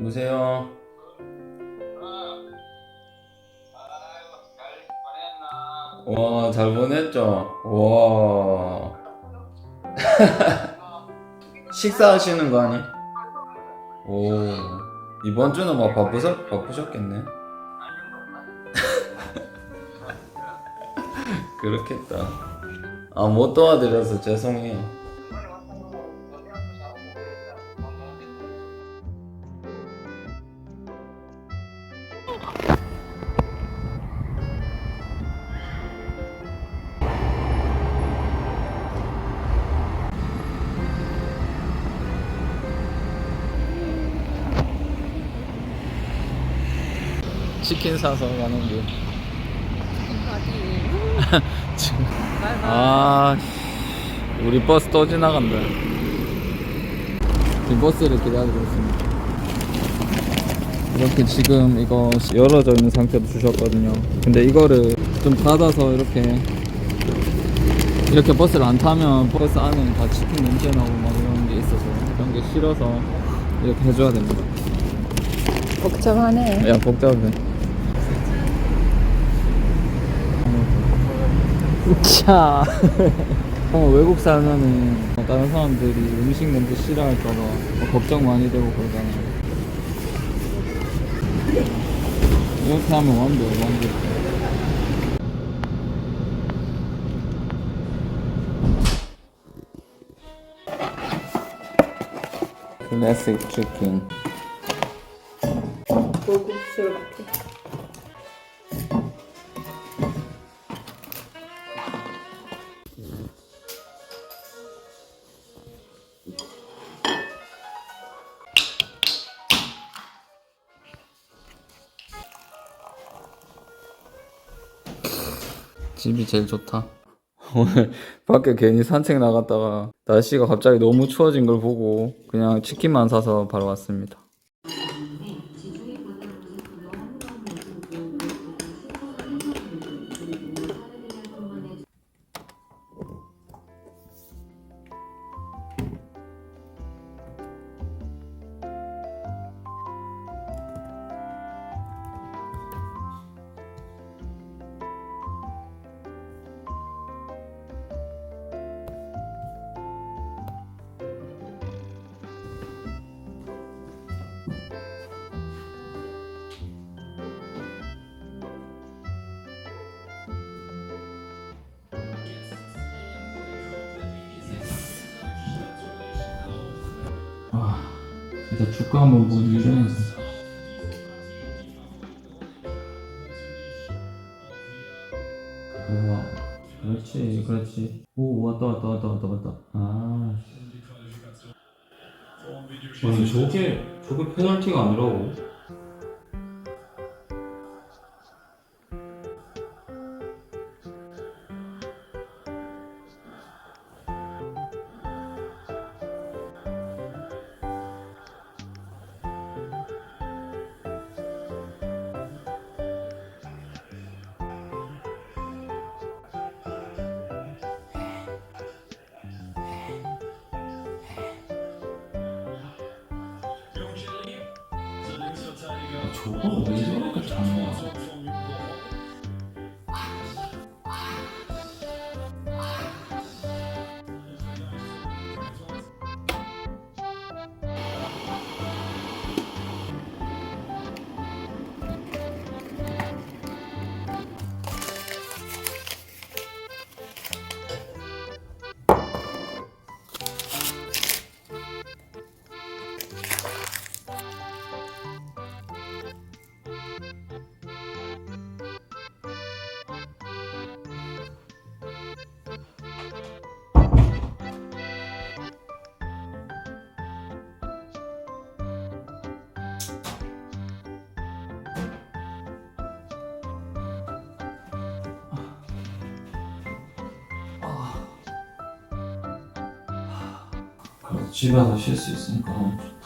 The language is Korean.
여보세요. 와, 잘 보냈죠? 와. 식사하시는 거 아니? 오. 이번 주는 막 바쁘셨겠네. 그렇겠다. 아, 못 도와드려서 죄송해요. 치킨 사서 가는 길. 지금 우리 버스 또 지나간다. 이 버스를 기다리고 있습니다. 이렇게 지금 이거 열어져 있는 상태로 주셨거든요. 근데 이거를 좀 닫아서 이렇게 버스를 안 타면 버스 안에 다 치킨 냄새 나고 막 이런 게 있어서 그런 게 싫어서 이렇게 해줘야 됩니다. 복잡하네. 야, 복잡해. 차. 외국 살면은 다른 사람들이 음식 냄새 싫어할까봐 걱정 많이 되고 그러잖아. 이렇게 하면 완벽. 클래식 치킨. 고급스럽게. 집이 제일 좋다. 오늘 밖에 괜히 산책 나갔다가 날씨가 갑자기 너무 추워진 걸 보고 그냥 치킨만 사서 바로 왔습니다. 진짜 주가 한번 보기 전에 우와, 그렇지. 오, 왔다. 아니, 저게 페널티가 아니라고? 저거 왜 저렇게 작냐? 집에 가서 쉴 수 있으니까 너무 좋다.